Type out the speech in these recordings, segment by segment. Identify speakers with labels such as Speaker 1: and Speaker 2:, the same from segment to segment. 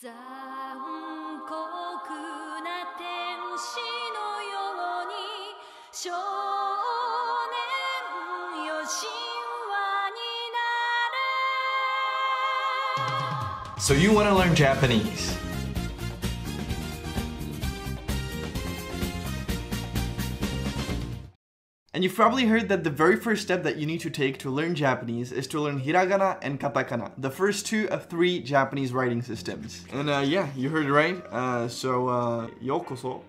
Speaker 1: 残酷な天使のように少年よ神話になれ
Speaker 2: So you want to learn Japanese? And you've probably heard that the very first step that you need to take to learn Japanese is to learn Hiragana and Katakana, the first two of three Japanese writing systems. And yeah, you heard it right. Yokoso.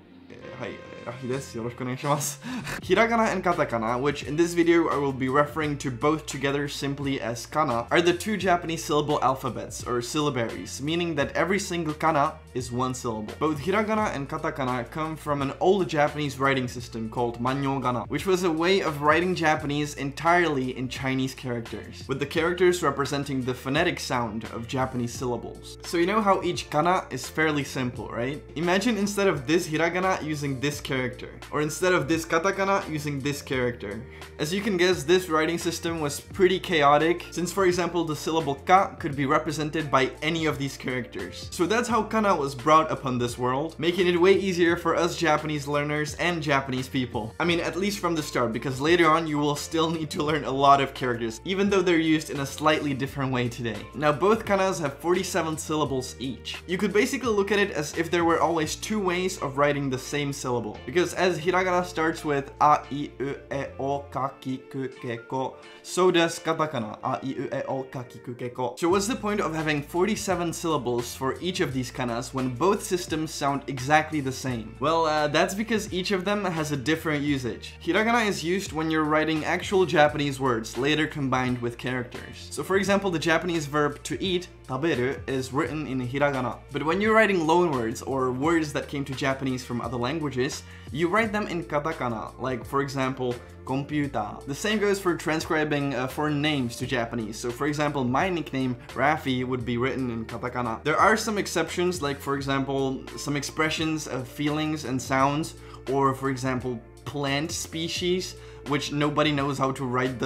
Speaker 2: Hi, Rahi desu. Yoroshiku onegaishimasu. Hiragana and Katakana, which in this video I will be referring to both together simply as kana, are the two Japanese syllable alphabets, or syllabaries, meaning that every single kana is one syllable. Both Hiragana and Katakana come from an old Japanese writing system called Mnemonics, which was a way of writing Japanese entirely in Chinese characters, with the characters representing the phonetic sound of Japanese syllables. So you know how each kana is fairly simple, right? Imagine instead of this Hiragana using this character, or instead of this Katakana using this character. As you can guess, this writing system was pretty chaotic, since for example the syllable ka could be represented by any of these characters. So that's how kana was brought upon this world, making it way easier for us Japanese learners and Japanese people. I mean, at least from the start, because later on you will still need to learn a lot of characters, even though they're used in a slightly different way today. Now both kanas have 47 syllables each. You could basically look at it as if there were always two ways of writing the same syllable, because as Hiragana starts with a, I, u, e, o, ka, ki, ku, ke, ko, so does Katakana, a, I, u, e, o, ka, ki, ku, ke, ko. So what's the point of having 47 syllables for each of these kanas when both systems sound exactly the same? Well, that's because each of them has a different usage. Hiragana is used when you're writing actual Japanese words, later combined with characters. So for example, the Japanese verb to eat, taberu, is written in Hiragana. But when you're writing loanwords, or words that came to Japanese from other languages, you write them in Katakana, like for example, computer. The same goes for transcribing foreign names to Japanese. So for example, my nickname, Rafi, would be written in Katakana. There are some exceptions, like for example, some expressions of feelings and sounds, or for example, plant species, which nobody knows how to write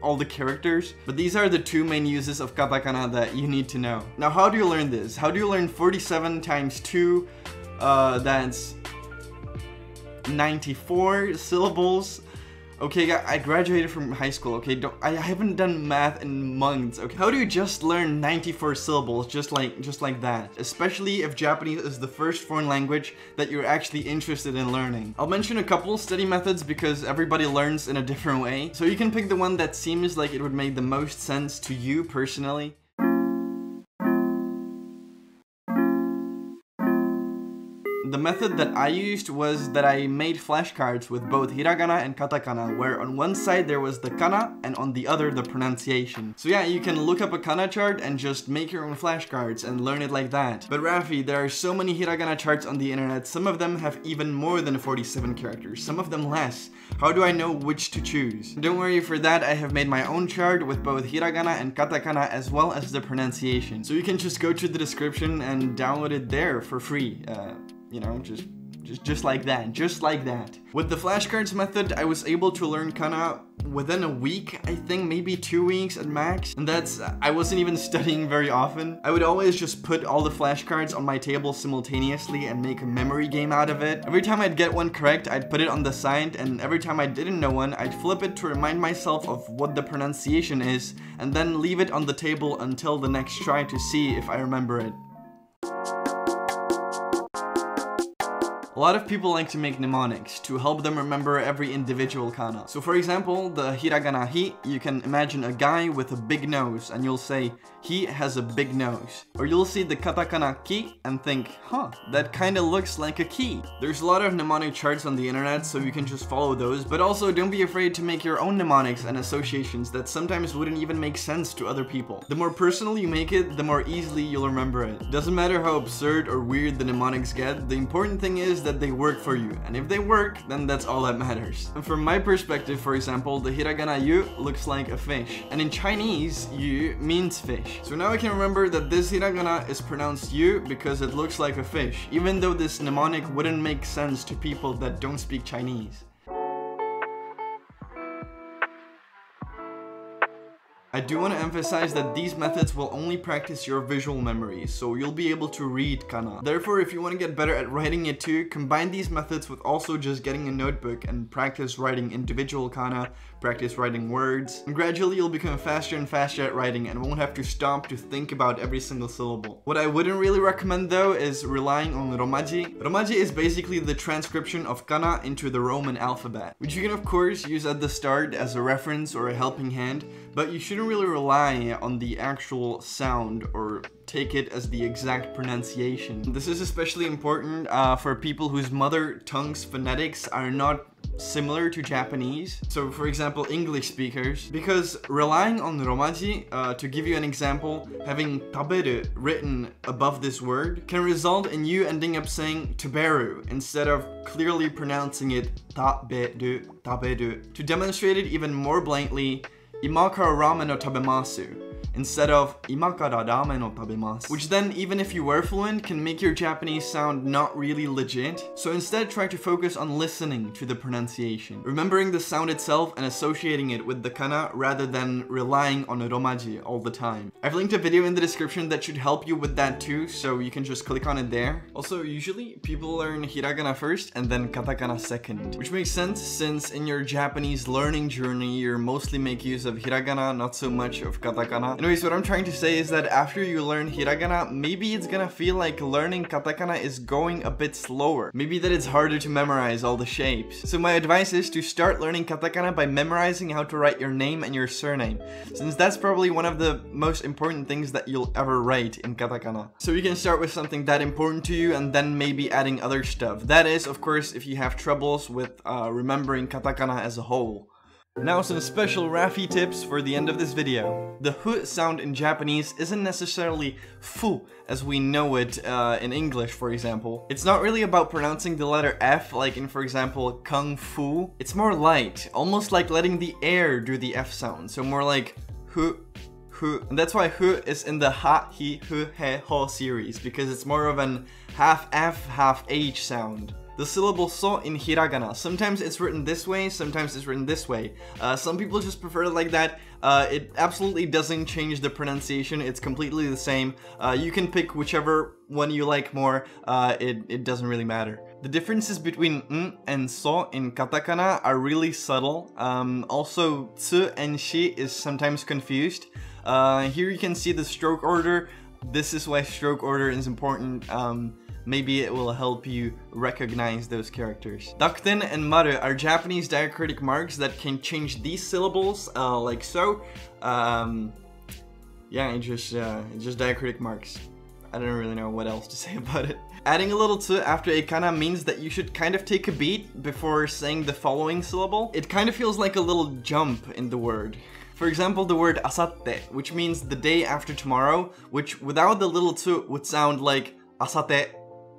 Speaker 2: all the characters, but these are the two main uses of katakana that you need to know. Now, how do you learn this? How do you learn 47 times 2? That's 94 syllables. Okay, I graduated from high school, okay? I haven't done math in months, okay? How do you just learn 94 syllables just like that? Especially if Japanese is the first foreign language that you're actually interested in learning. I'll mention a couple study methods because everybody learns in a different way. So you can pick the one that seems like it would make the most sense to you personally. The method that I used was that I made flashcards with both hiragana and katakana, where on one side there was the kana and on the other the pronunciation. So yeah, you can look up a kana chart and just make your own flashcards and learn it like that. But Rafi, there are so many hiragana charts on the internet, some of them have even more than 47 characters, some of them less. How do I know which to choose? Don't worry, for that I have made my own chart with both hiragana and katakana as well as the pronunciation. So you can just go to the description and download it there for free. You know, just like that. With the flashcards method, I was able to learn kana within a week, I think, maybe 2 weeks at max. And that's, I wasn't even studying very often. I would always just put all the flashcards on my table simultaneously and make a memory game out of it. Every time I'd get one correct, I'd put it on the side, and every time I didn't know one, I'd flip it to remind myself of what the pronunciation is, and then leave it on the table until the next try to see if I remember it. A lot of people like to make mnemonics to help them remember every individual kana. So for example, the hiragana hi, you can imagine a guy with a big nose and you'll say, he has a big nose. Or you'll see the katakana ki and think, huh, that kinda looks like a key. There's a lot of mnemonic charts on the internet, so you can just follow those, but also don't be afraid to make your own mnemonics and associations that sometimes wouldn't even make sense to other people. The more personal you make it, the more easily you'll remember it. Doesn't matter how absurd or weird the mnemonics get, the important thing is that they work for you, and if they work, then that's all that matters. And from my perspective, for example, the hiragana yu looks like a fish, and in Chinese, yu means fish. So now I can remember that this hiragana is pronounced yu because it looks like a fish, even though this mnemonic wouldn't make sense to people that don't speak Chinese. I do want to emphasize that these methods will only practice your visual memory, so you'll be able to read kana. Therefore, if you want to get better at writing it too, combine these methods with also just getting a notebook and practice writing individual kana, practice writing words, and gradually you'll become faster and faster at writing and won't have to stop to think about every single syllable. What I wouldn't really recommend though is relying on romaji. Romaji is basically the transcription of kana into the Roman alphabet, which you can of course use at the start as a reference or a helping hand, but you shouldn't really rely on the actual sound or take it as the exact pronunciation. This is especially important for people whose mother tongue's phonetics are not similar to Japanese. So for example, English speakers, because relying on romaji, to give you an example, having taberu written above this word can result in you ending up saying taberu instead of clearly pronouncing it taberu, taberu. To demonstrate it even more blatantly, imakara ramen no tabemasu instead of imakara ramen no tabemasu, which then, even if you were fluent, can make your Japanese sound not really legit. So instead, try to focus on listening to the pronunciation, remembering the sound itself and associating it with the kana rather than relying on a romaji all the time. I've linked a video in the description that should help you with that too, so you can just click on it there. Also, usually people learn hiragana first and then katakana second, which makes sense since in your Japanese learning journey you mostly make use of hiragana, not so much of katakana. Anyways, what I'm trying to say is that after you learn hiragana, maybe it's gonna feel like learning katakana is going a bit slower. Maybe that it's harder to memorize all the shapes. So my advice is to start learning katakana by memorizing how to write your name and your surname, since that's probably one of the most important things that you'll ever write in katakana. So you can start with something that important to you and then maybe adding other stuff. That is, of course, if you have troubles with remembering katakana as a whole. Now some special Rafi tips for the end of this video. The hu sound in Japanese isn't necessarily fu as we know it in English, for example. It's not really about pronouncing the letter F like in, for example, kung fu. It's more light, almost like letting the air do the F sound, so more like hu, hu. And that's why hu is in the ha, hi, hu, he, ho series, because it's more of an half F, half H sound. The syllable so in hiragana, sometimes it's written this way, sometimes it's written this way. Some people just prefer it like that. It absolutely doesn't change the pronunciation, it's completely the same. You can pick whichever one you like more, it doesn't really matter. The differences between n and so in katakana are really subtle. Also, tsu and shi is sometimes confused. Here you can see the stroke order. This is why stroke order is important. Maybe it will help you recognize those characters. Dakuten and maru are Japanese diacritic marks that can change these syllables, like so. Yeah, it's just diacritic marks. I don't really know what else to say about it. Adding a little tsu after a kana means that you should kind of take a beat before saying the following syllable. It kind of feels like a little jump in the word. For example, the word asatte, which means the day after tomorrow, which without the little tsu would sound like asate,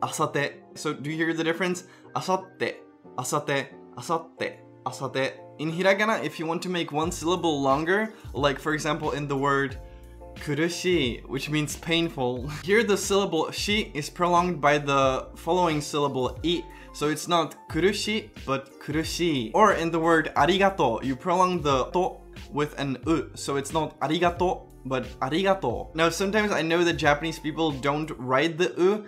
Speaker 2: asate. So do you hear the difference? Asatte, asate, asatte, asate. In hiragana, if you want to make one syllable longer, like for example in the word kurushii, which means painful, here the syllable shi is prolonged by the following syllable i. So it's not kurushi, but kurushii. Or in the word arigato, you prolong the to with an u. So it's not arigato, but arigato. Now sometimes I know that Japanese people don't write the u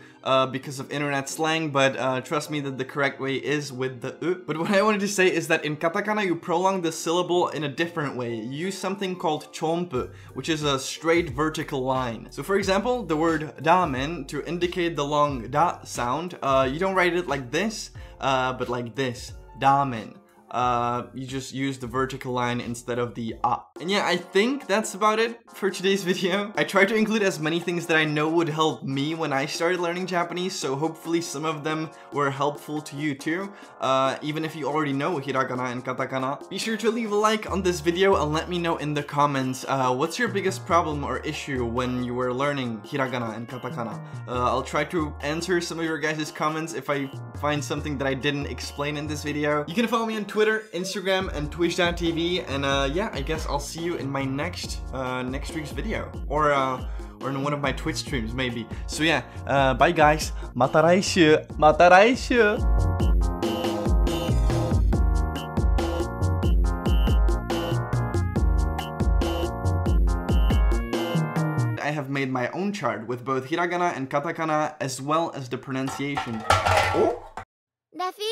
Speaker 2: because of internet slang, but trust me that the correct way is with the u. But what I wanted to say is that in katakana you prolong the syllable in a different way. You use something called chompu, which is a straight vertical line. So for example, the word ramen, to indicate the long da sound, you don't write it like this, but like this, ramen. You just use the vertical line instead of the a. And yeah, I think that's about it for today's video. I tried to include as many things that I know would help me when I started learning Japanese, so hopefully some of them were helpful to you too, even if you already know hiragana and katakana. Be sure to leave a like on this video and let me know in the comments what's your biggest problem or issue when you were learning hiragana and katakana. I'll try to answer some of your guys' comments if I find something that I didn't explain in this video. You can follow me on Twitter, Instagram, and Twitch.tv, and yeah, I guess I'll see you in my next week's video, or in one of my Twitch streams maybe. So yeah, bye guys, mata raishu, mata raishu. made my own chart with both hiragana and katakana as well as the pronunciation. Oh!
Speaker 3: Daffy,